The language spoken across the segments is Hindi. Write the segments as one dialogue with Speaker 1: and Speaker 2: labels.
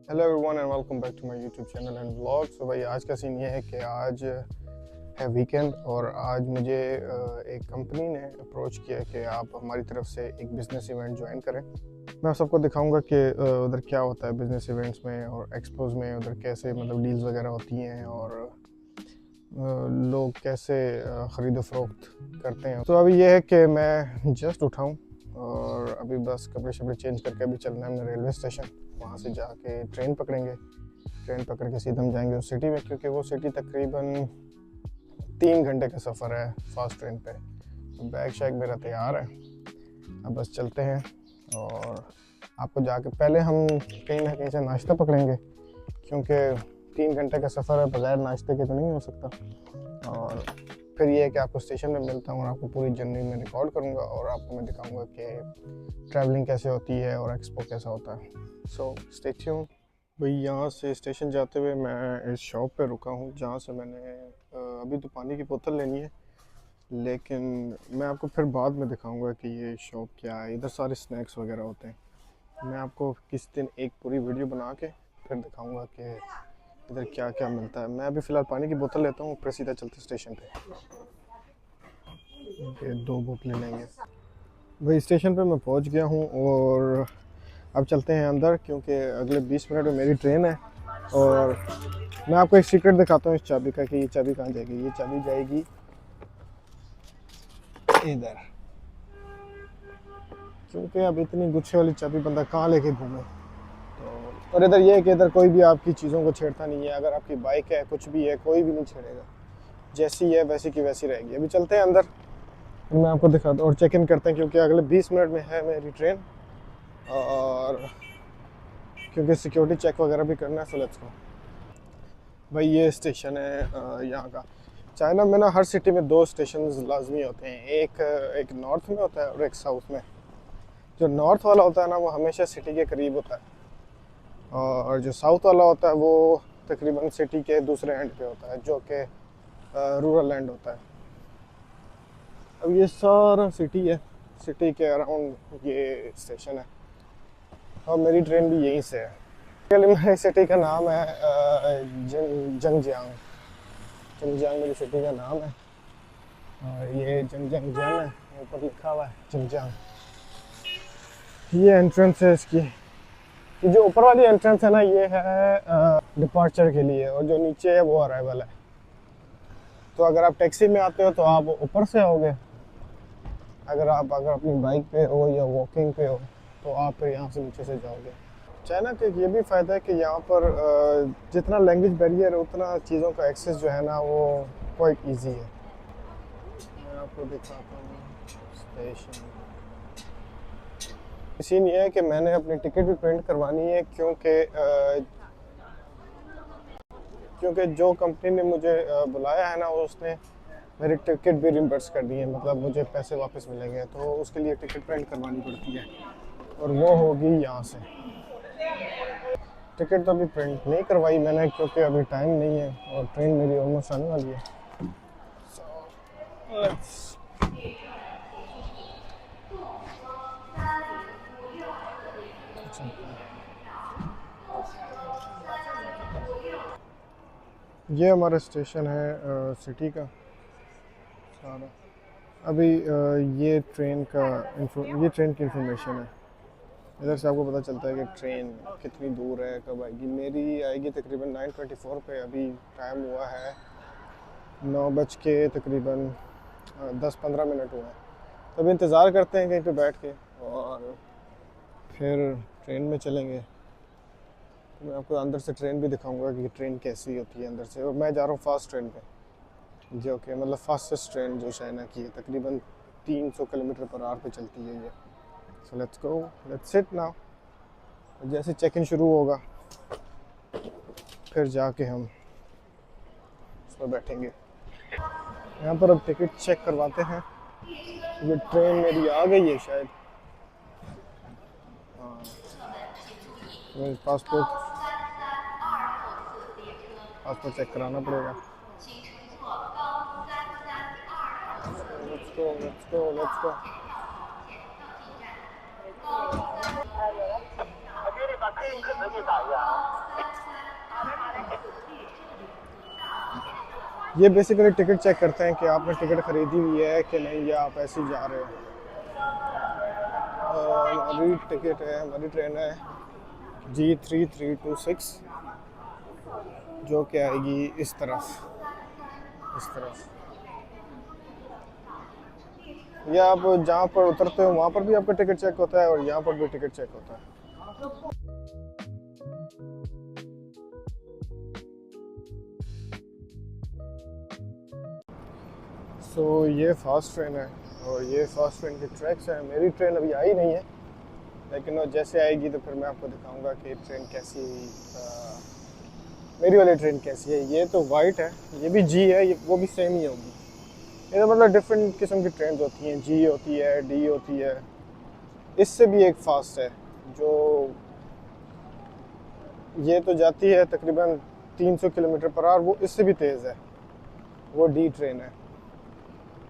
Speaker 1: Hello everyone and welcome back to my YouTube channel and vlog. So भाई आज का सीन ये है कि आज है वीकेंड और आज मुझे एक कंपनी ने अप्रोच किया कि आप हमारी तरफ से एक बिज़नेस इवेंट ज्वाइन करें। मैं सबको दिखाऊंगा कि उधर क्या होता है बिज़नेस इवेंट्स में और एक्सपोज में, उधर कैसे मतलब डील्स वगैरह होती हैं और लोग कैसे ख़रीद फ़रोख्त करते हैं। तो अभी ये है कि मैं जस्ट उठाऊँ और अभी बस कपड़े शपड़े चेंज करके अभी चलना है हमने रेलवे स्टेशन। वहाँ से जाके ट्रेन पकड़ेंगे, ट्रेन पकड़ के सीधा हम जाएंगे उस सिटी में, क्योंकि वो सिटी तकरीबन 3 घंटे का सफ़र है फास्ट ट्रेन पे। बैग शैग मेरा तैयार है, अब बस चलते हैं। और आपको जाके पहले हम कहीं ना कहीं से नाश्ता पकड़ेंगे, क्योंकि 3 घंटे का सफ़र है, बगैर नाश्ते के तो नहीं हो सकता। और फिर ये है कि आपको स्टेशन में मिलता हूँ और आपको पूरी जर्नी में रिकॉर्ड करूँगा और आपको मैं दिखाऊँगा कि ट्रैवलिंग कैसे होती है और एक्सपो कैसा होता है। So stay tuned. भाई यहाँ से स्टेशन जाते हुए मैं इस शॉप पे रुका हूँ जहाँ से मैंने अभी तो पानी की बोतल लेनी है, लेकिन मैं आपको फिर बाद में दिखाऊंगा कि ये शॉप क्या है। इधर सारे स्नैक्स वगैरह होते हैं। मैं आपको किस दिन एक पूरी वीडियो बना के फिर दिखाऊंगा कि इधर क्या क्या मिलता है। मैं अभी फ़िलहाल पानी की बोतल लेता हूँ, फिर सीधा चलते स्टेशन पे। ये 2 बोतलें लेंगे। भाई स्टेशन पे मैं पहुँच गया हूँ और अब चलते हैं अंदर, क्योंकि अगले 20 मिनट में मेरी ट्रेन है। और मैं आपको एक सीक्रेट दिखाता हूँ इस चाबी का कि ये चाबी कहाँ जाएगी। ये चाबी जाएगी इधर, क्योंकि अब इतनी गुच्छे वाली चाबी बंदा कहाँ लेके घूमे। तो और इधर ये है कि इधर कोई भी आपकी चीज़ों को छेड़ता नहीं है। अगर आपकी बाइक है, कुछ भी है, कोई भी नहीं छेड़ेगा, जैसी है वैसी की वैसी रहेगी। अभी चलते हैं अंदर, मैं आपको दिखाता हूँ और चेक इन करते हैं, क्योंकि अगले 20 मिनट में है मेरी ट्रेन और क्योंकि सिक्योरिटी चेक वगैरह भी करना है। So let's go. भाई ये स्टेशन है यहाँ का। चाइना में ना हर सिटी में 2 स्टेशन लाजमी होते हैं, एक नॉर्थ में होता है और एक साउथ में। जो नॉर्थ वाला होता है ना वो हमेशा सिटी के करीब होता है, और जो साउथ वाला होता है वो तकरीबन सिटी के दूसरे एंड पे होता है, जो कि रूरल एंड होता है। अब ये सारा सिटी है, सिटी के अराउंड ये स्टेशन है और मेरी ट्रेन भी यहीं से है। मेरी सिटी का नाम है जंगजियांग। जंगजियांग मेरी सिटी का नाम है और ये जंगजियांग है, ऊपर लिखा हुआ है जंगजियांग। ये एंट्रेंस है इसकी। ये जो ऊपर वाली एंट्रेंस है ना, ये है डिपार्चर के लिए, और जो नीचे है वो अराइवल है। तो अगर आप टैक्सी में आते हो तो आप ऊपर से आओगे, अगर अपनी बाइक पे हो या वॉकिंग पे हो तो आप फिर यहाँ से नीचे से जाओगे। चाइना का ये भी फ़ायदा है कि यहाँ पर जितना लैंग्वेज बैरियर है उतना चीज़ों का एक्सेस जो है ना वो क्वाइट ईजी है। मैं आपको दिखाता हूँ स्टेशन। सीन ये है कि मैंने अपनी टिकट भी प्रिंट करवानी है, क्योंकि जो कंपनी ने मुझे बुलाया है ना उसने मेरी टिकट भी रिम्बर्स कर दी है, मतलब मुझे पैसे वापस मिलेंगे, तो उसके लिए टिकट प्रिंट करवानी पड़ती है और वो होगी यहाँ से। टिकट तो अभी प्रिंट नहीं करवाई मैंने, क्योंकि अभी टाइम नहीं है और ट्रेन मेरी ऑलमोस्ट आने वाली है। ये हमारा स्टेशन है सिटी का सारा। अभी ये ट्रेन की इंफॉर्मेशन है। इधर से आपको पता चलता है कि ट्रेन कितनी दूर है, कब आएगी। मेरी आएगी तकरीबन 9:24 पे। अभी टाइम हुआ है 9 बज के तकरीबन 10-15 मिनट हुआ है। तो अभी इंतज़ार करते हैं कहीं पे बैठ के और फिर ट्रेन में चलेंगे। तो मैं आपको अंदर से ट्रेन भी दिखाऊंगा कि ट्रेन कैसी होती है अंदर से। और मैं जा रहा हूँ फास्ट ट्रेन पे, जो कि मतलब फास्टेस्ट ट्रेन जो चाइना की है, तकरीबन 300 किलोमीटर पर आवर पे चलती है ये। So let's go, let's sit now. जैसे चेक इन शुरू होगा फिर जाके हम उसमें बैठेंगे। यहाँ पर अब टिकट चेक करवाते हैं। ये ट्रेन मेरी आ गई है शायद। हाँ, मेरे पासपोर्ट चेक कराना पड़ेगा। Let's go let's go let's go. ये बेसिकली टिकट चेक करते हैं कि आपने टिकट खरीदी हुई है कि नहीं, या आप ऐसे ही जा रहे हो। हमारी टिकट है, हमारी ट्रेन है G3326, जो कि आएगी इस तरफ। या आप जहाँ पर उतरते हो वहाँ पर भी आपका टिकट चेक होता है, और यहाँ पर भी टिकट चेक होता है। सो ये फास्ट ट्रेन है, और ये फास्ट ट्रेन के ट्रैक्स हैं। मेरी ट्रेन अभी आई नहीं है, लेकिन वो जैसे आएगी तो फिर मैं आपको दिखाऊंगा कि ट्रेन कैसी, मेरी वाली ट्रेन कैसी है। ये तो वाइट है, ये भी जी है, ये वो भी सेम ही होगी। ये तो मतलब डिफरेंट किस्म की ट्रेन होती हैं, जी होती है, डी होती है। इससे भी एक फास्ट है, जो ये तो जाती है तकरीबन 300 किलोमीटर पर आवर, वो इससे भी तेज़ है, वो डी ट्रेन है।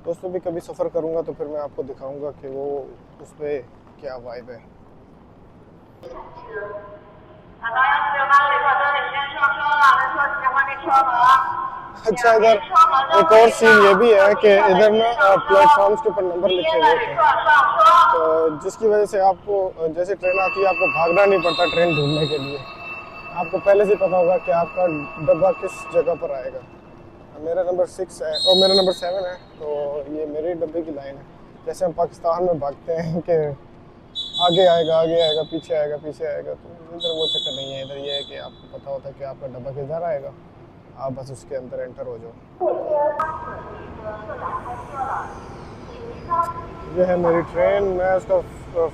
Speaker 1: तो उस पर भी कभी सफ़र करूँगा तो फिर मैं आपको दिखाऊंगा कि वो उस पर क्या वाइब है। अच्छा, इधर एक और सीन ये भी है कि इधर ना प्लेटफॉर्म्स के ऊपर नंबर लिखे हुए होते हैं, तो जिसकी वजह से आपको जैसे ट्रेन आती है आपको भागना नहीं पड़ता ट्रेन ढूंढने के लिए। आपको पहले से पता होगा कि आपका डब्बा किस जगह पर आएगा। मेरा नंबर 6 है और मेरा नंबर 7 है, तो ये मेरे डब्बे की लाइन है। जैसे हम पाकिस्तान में भागते हैं कि आगे आएगा, पीछे आएगा, तो इधर वो चक्कर नहीं है। इधर ये है कि आपको पता होता है कि आपका डब्बा किधर आएगा, आप बस उसके अंदर एंटर हो जाओ। ये है मेरी ट्रेन। मैं उसका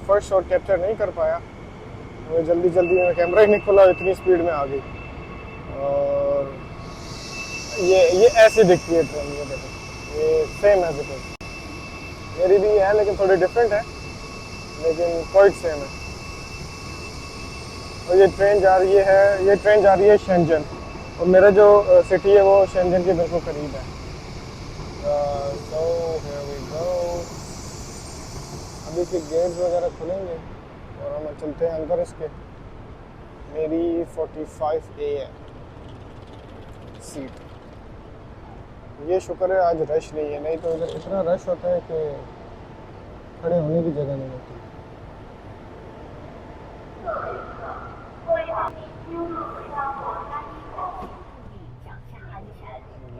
Speaker 1: फर्स्ट शॉट कैप्चर नहीं कर पाया, मैं जल्दी में कैमरा ही नहीं खुला, इतनी स्पीड में आ गई। और ये ऐसे दिखती है ट्रेन, ये देखो, ये सेम एज इट इज। मेरी भी है लेकिन थोड़ी डिफरेंट है, लेकिन क्वाइट सेम है। और ये ट्रेन जा रही है शेंजन, और मेरा जो सिटी है वो शेंजन के बिल्कुल करीब है। So here we go. अभी के गेट्स वगैरह खुलेंगे और हम चलते हैं अंदर इसके। मेरी 45A है सीट। ये शुक्र है आज रश नहीं है, नहीं तो इधर इतना रश होता है कि खड़े होने की जगह नहीं होती।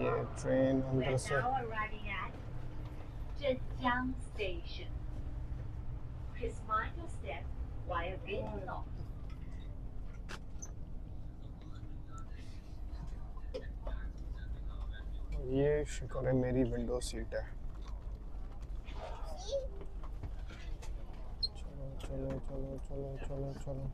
Speaker 1: ये ट्रेन अंदर से ये शुक्र है मेरी विंडो सीट है। चलो।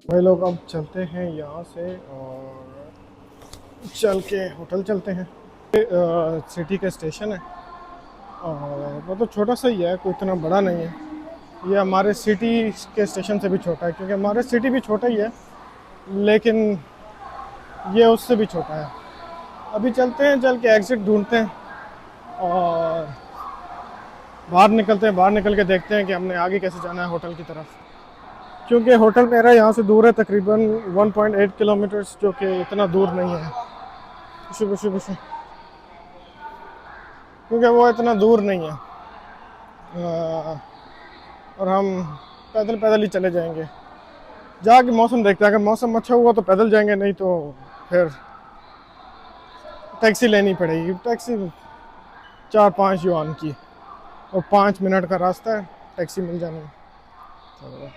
Speaker 1: भाई लोग अब चलते हैं यहाँ से, और चल के होटल चलते हैं। सिटी का स्टेशन है, और वो तो छोटा सा ही है, कोई इतना बड़ा नहीं है। ये हमारे सिटी के स्टेशन से भी छोटा है, क्योंकि हमारे सिटी भी छोटा ही है, लेकिन ये उससे भी छोटा है। अभी चलते हैं, चल के एग्ज़िट ढूंढते हैं और बाहर निकलते हैं। बाहर निकल के देखते हैं कि हमने आगे कैसे जाना है होटल की तरफ, क्योंकि होटल मेरा यहाँ से दूर है तकरीबन 1.8 किलोमीटर्स, जो कि इतना दूर नहीं है। क्योंकि वो इतना दूर नहीं है, और हम पैदल ही चले जाएंगे। जाके मौसम देखते हैं, अगर मौसम अच्छा हुआ तो पैदल जाएंगे, नहीं तो फिर टैक्सी लेनी पड़ेगी। टैक्सी 4-5 युआन की, और 5 मिनट का रास्ता है टैक्सी मिल जाने में। तो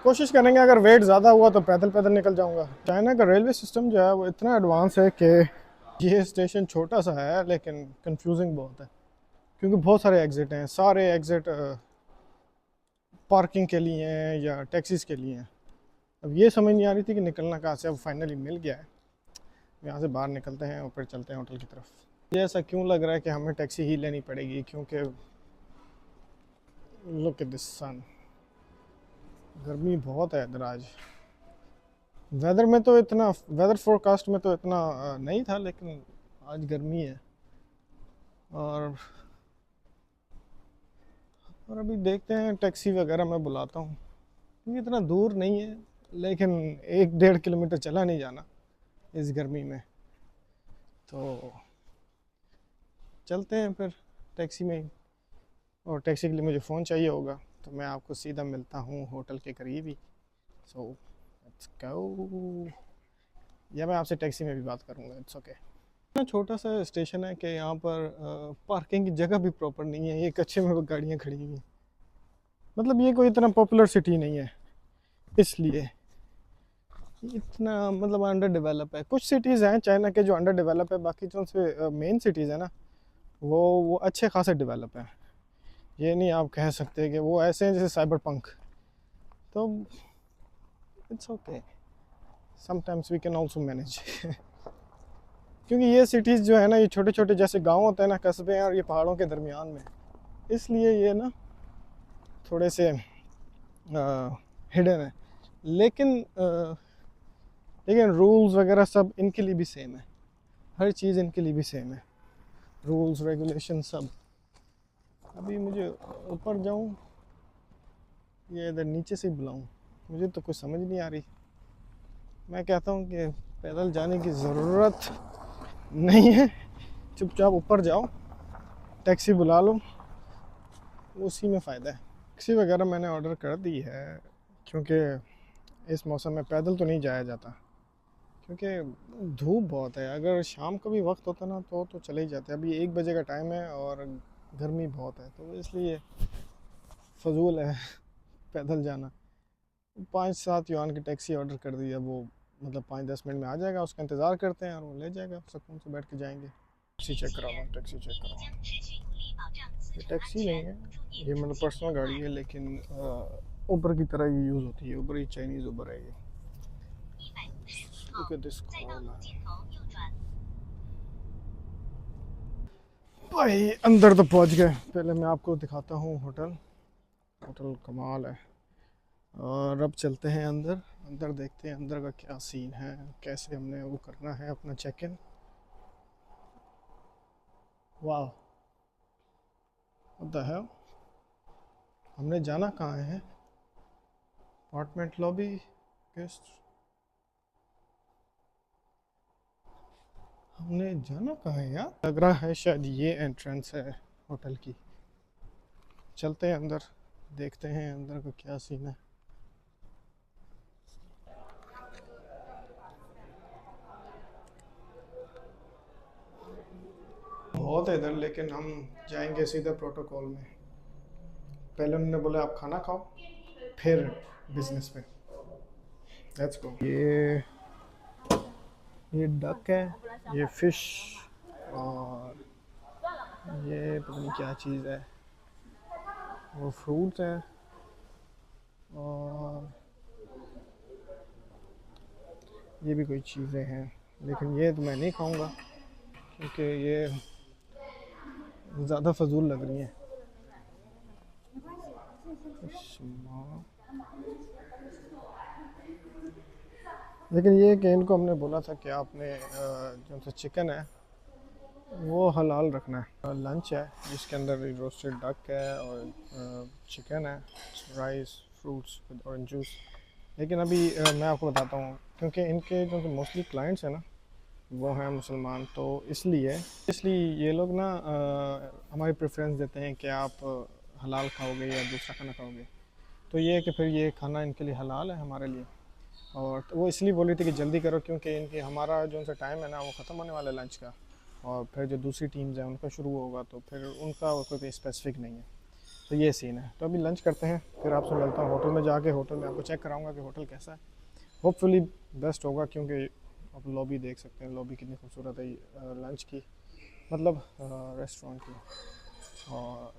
Speaker 1: कोशिश करेंगे, अगर वेट ज़्यादा हुआ तो पैदल निकल जाऊंगा। चाइना का रेलवे सिस्टम जो है वो इतना एडवांस है कि ये स्टेशन छोटा सा है लेकिन कंफ्यूजिंग बहुत है, क्योंकि बहुत सारे एग्ज़िट हैं। सारे एग्ज़िट पार्किंग के लिए हैं या टैक्सीज़ के लिए हैं। अब ये समझ नहीं आ रही थी कि निकलना कहाँ से। अब फाइनली मिल गया है, यहाँ से बाहर निकलते हैं और फिर चलते हैं होटल की तरफ। ये ऐसा क्यों लग रहा है कि हमें टैक्सी ही लेनी पड़ेगी, क्योंकि लुक एट दिस सन। गर्मी बहुत है इधर आज। वेदर में तो इतना, वेदर फोरकास्ट में तो इतना नहीं था, लेकिन आज गर्मी है। और अभी देखते हैं, टैक्सी वगैरह मैं बुलाता हूँ, क्योंकि इतना दूर नहीं है, लेकिन 1-1.5 किलोमीटर चला नहीं जाना इस गर्मी में। तो चलते हैं फिर टैक्सी में ही। और टैक्सी के लिए मुझे फ़ोन चाहिए होगा, तो मैं आपको सीधा मिलता हूँ होटल के करीब ही। So let's go. या मैं आपसे टैक्सी में भी बात करूँगा, इट्स ओके। इतना छोटा सा स्टेशन है कि यहाँ पर पार्किंग की जगह भी प्रॉपर नहीं है, ये कच्चे में गाड़ियाँ खड़ी हुई हैं। मतलब ये कोई इतना पॉपुलर सिटी नहीं है, इसलिए इतना मतलब अंडर डेवलप है। कुछ सिटीज़ हैं चाइना के जो अंडर डेवलप है, बाकी जो उनसे मेन सिटीज़ है ना, वो अच्छे खासे डेवलप हैं। ये नहीं आप कह सकते कि वो ऐसे हैं जैसे साइबर पंक। तो it's okay, sometimes we can also manage. क्योंकि ये सिटीज़ जो है ना, ये छोटे छोटे जैसे गांव होते हैं ना, कस्बे हैं, और ये पहाड़ों के दरमियान में, इसलिए ये ना थोड़े से हिडन है। लेकिन लेकिन रूल्स वगैरह सब इनके लिए भी सेम है, हर चीज़ इनके लिए भी सेम है, रूल्स रेगुलेशन सब। अभी मुझे ऊपर जाऊं या इधर नीचे से बुलाऊं, मुझे तो कुछ समझ नहीं आ रही। मैं कहता हूं कि पैदल जाने की ज़रूरत नहीं है, चुपचाप ऊपर जाओ, टैक्सी बुला लो, उसी में फ़ायदा है। टैक्सी वगैरह मैंने ऑर्डर कर दी है, क्योंकि इस मौसम में पैदल तो नहीं जाया जाता, क्योंकि धूप बहुत है। अगर शाम का भी वक्त होता ना तो चले ही जाते। अभी 1 बजे का टाइम है और गर्मी बहुत है, तो इसलिए फजूल है पैदल जाना। 5-7 युआन की टैक्सी ऑर्डर कर दी है, वो मतलब 5-10 मिनट में आ जाएगा, उसका इंतज़ार करते हैं और वो ले जाएगा, सुकून से बैठ के जाएंगे। टैक्सी चेक करा लो, टैक्सी चेक करो। ये टैक्सी नहीं है, ये मतलब पर्सनल गाड़ी है, लेकिन उबर की तरह ये यूज़ होती है। उबर ही चाइनीज़ उबर है ये। Look at this corner। भाई अंदर तो पहुंच गए। पहले मैं आपको दिखाता हूँ होटल। होटल कमाल है। और अब चलते हैं अंदर। अंदर देखते हैं अंदर का क्या सीन है, कैसे हमने वो करना है अपना चेक इन। वाह, व्हाट द हेल, हमने जाना कहाँ है? अपार्टमेंट लॉबी, गेस्ट, हमने जाना कहाँ है यार? लग रहा है शायद ये एंट्रेंस है होटल की। चलते हैं अंदर, देखते हैं अंदर का क्या सीन है। बहुत है इधर, लेकिन हम जाएंगे सीधा प्रोटोकॉल में। पहले उन्होंने बोला आप खाना खाओ, फिर बिजनेस में। Let's go. ये डक है, ये फिश, और ये पता नहीं क्या चीज़ है, वो फ्रूट है, और ये भी कोई चीज़ें हैं, लेकिन ये तो मैं नहीं खाऊंगा, क्योंकि ये ज़्यादा फजूल लग रही हैं। लेकिन ये कि इनको हमने बोला था कि आपने जो सा चिकन है वो हलाल रखना है। लंच है जिसके अंदर रोस्टेड डक है और चिकन है, rice, fruits with orange juice. लेकिन अभी मैं आपको बताता हूँ, क्योंकि इनके जो मोस्टली क्लाइंट्स हैं ना वो हैं मुसलमान, तो इसलिए ये लोग ना हमारी प्रेफरेंस देते हैं कि आप हलाल खाओगे या दूसरा खाना खाओगे। तो ये है कि फिर ये खाना इनके लिए हलाल है हमारे लिए। और तो वो इसलिए बोली थी कि जल्दी करो, क्योंकि इनकी हमारा जो उनसे टाइम है ना वो ख़त्म होने वाला है लंच का, और फिर जो दूसरी टीम्स हैं उनका शुरू होगा, तो फिर उनका कोई स्पेसिफिक नहीं है। तो ये सीन है। तो अभी लंच करते हैं, फिर आपसे मिलता हूँ होटल में जाके। होटल में आपको चेक कराऊंगा कि होटल कैसा है। होपफुली बेस्ट होगा, क्योंकि आप लॉबी देख सकते हैं, लॉबी कितनी खूबसूरत है लंच की, मतलब रेस्टोरेंट की। और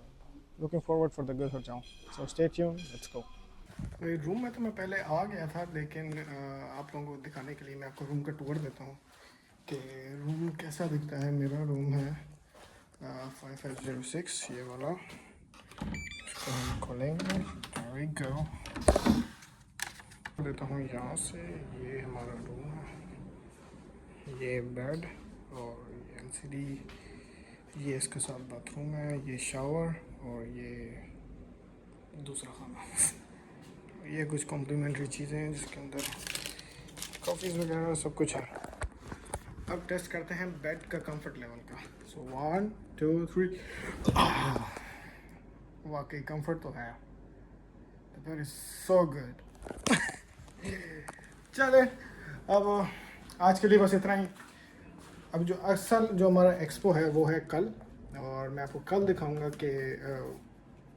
Speaker 1: looking forward for the good हो जाऊँ। So stay tune, let's go. Room में तो मैं पहले आ गया था, लेकिन आप लोगों को दिखाने के लिए मैं आपको रूम का टूर देता हूँ कि रूम कैसा दिखता है। मेरा रूम है 5506, ये वाला। इसको हम खोलेंगे। There we go। देता हूँ यहाँ से। ये हमारा रूम है, ये बेड और ये एलसीडी, ये इसके साथ बाथरूम है, ये शावर और ये दूसरा खाना। ये कुछ कॉम्प्लीमेंट्री चीज़ें हैं जिसके अंदर कॉफ़ीज़ वगैरह सब कुछ है। अब टेस्ट करते हैं बेड का कंफर्ट लेवल का। सो 1 2 3। वाकई कंफर्ट तो है। That is so good. चले अब आज के लिए बस इतना ही। अब जो असल जो हमारा एक्सपो है वो है कल, और मैं आपको कल दिखाऊंगा कि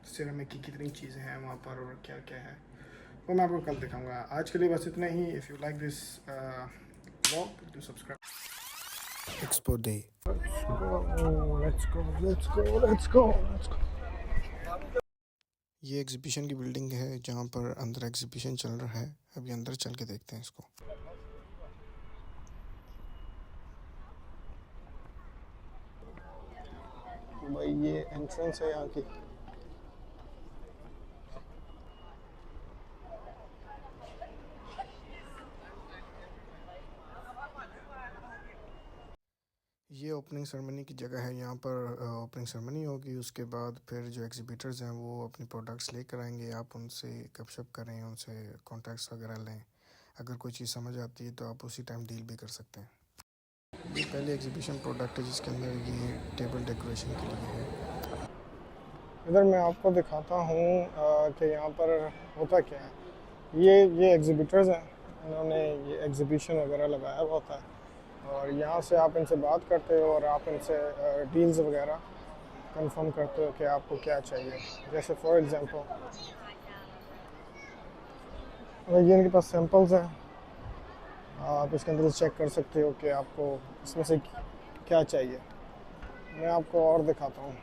Speaker 1: सिरेमिक की कितनी चीज़ें हैं वहाँ पर और क्या क्या है, वो मैं आपको कल दिखाऊंगा। आज के लिए बस इतना ही। If you like this vlog do subscribe. Expo day. Let's go. ये एग्जीबिशन की बिल्डिंग है जहाँ पर अंदर एग्जीबिशन चल रहा है। अभी अंदर चल के देखते हैं इसको। भाई ये एंट्रेंस है यहाँ की। ये ओपनिंग सेरेमनी की जगह है। यहाँ पर ओपनिंग सेरेमनी होगी, उसके बाद फिर जो एग्जीबिटर्स हैं वो अपनी प्रोडक्ट्स लेकर आएंगे। आप उनसे गपशप करें, उनसे कॉन्टैक्ट्स वगैरह लें। अगर कोई चीज़ समझ आती है तो आप उसी टाइम डील भी कर सकते हैं। ये पहले एग्जीबिशन प्रोडक्ट है जिसके अंदर ये टेबल डेकोरेशन के लिए है। इधर मैं आपको दिखाता हूँ कि यहाँ पर होता क्या है। ये एग्जीबिटर्स हैं, इन्होंने ये एग्जीबिशन वगैरह लगाया हुआ होता है, और यहाँ से आप इनसे बात करते हो और आप इनसे डील्स वगैरह कंफर्म करते हो कि आपको क्या चाहिए। जैसे फॉर एग्जांपल ये इनके पास सैम्पल्स हैं, आप इसके अंदर चेक कर सकते हो कि आपको इसमें से क्या चाहिए। मैं आपको और दिखाता हूँ।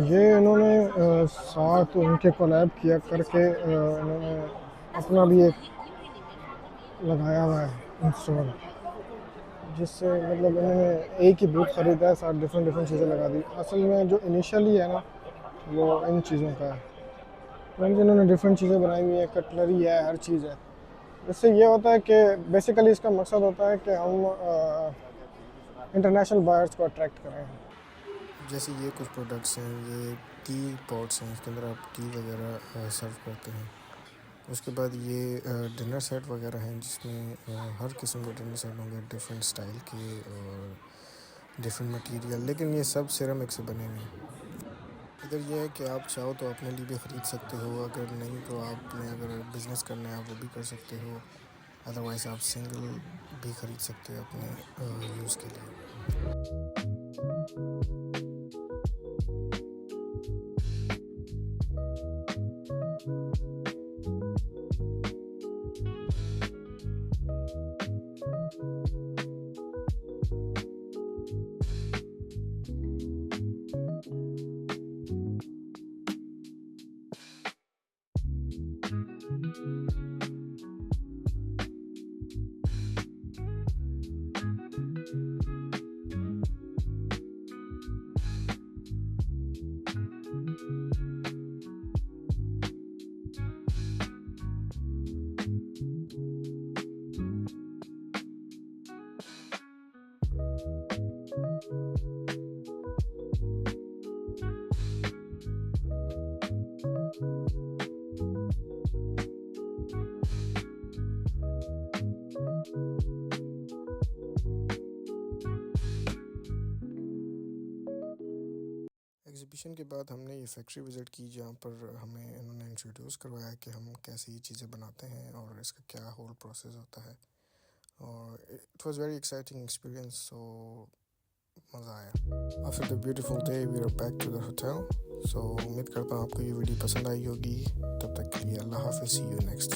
Speaker 1: ये इन्होंने साथ उनके कोलैब किया करके इन्होंने अपना भी एक लगाया हुआ है इंस्टॉल, जिससे मतलब इन्होंने एक ही बूथ ख़रीदा है, साथ डिफरेंट चीज़ें लगा दी। असल में जो इनिशियली है ना वो इन चीज़ों का है, तो इन्होंने डिफरेंट चीज़ें बनाई हुई है, कटलरी है, हर चीज़ है। इससे ये होता है कि बेसिकली इसका मकसद होता है कि हम इंटरनेशनल बायर्स को अट्रैक्ट करें। जैसे ये कुछ प्रोडक्ट्स हैं, ये टी पॉट्स हैं, इसके अंदर आप टी वगैरह सर्व करते हैं। उसके बाद ये डिनर सेट वगैरह हैं जिसमें हर किस्म के डिनर सेट होंगे, डिफरेंट स्टाइल के और डिफरेंट मटेरियल, लेकिन ये सब सिरेमिक से बने हुए हैं। इधर ये है कि आप चाहो तो अपने लिए भी ख़रीद सकते हो, अगर नहीं तो आपने अगर बिज़नेस करना है आप वो भी कर सकते हो। अदरवाइज़ आप सिंगल भी ख़रीद सकते हो अपने यूज़ के लिए। एग्ज़िबिशन के बाद हमने ये फैक्ट्री विज़िट की जहाँ पर हमें इन्होंने इंट्रोड्यूस करवाया कि हम कैसे ये चीज़ें बनाते हैं और इसका क्या होल प्रोसेस होता है, और it was very exciting experience. So मज़ा आया। After the beautiful day we are back to the hotel. So उम्मीद करता हूँ आपको ये वीडियो पसंद आई होगी। तब तक के लिए अल्लाह हाफ़िज़, सी यू नेक्स्ट।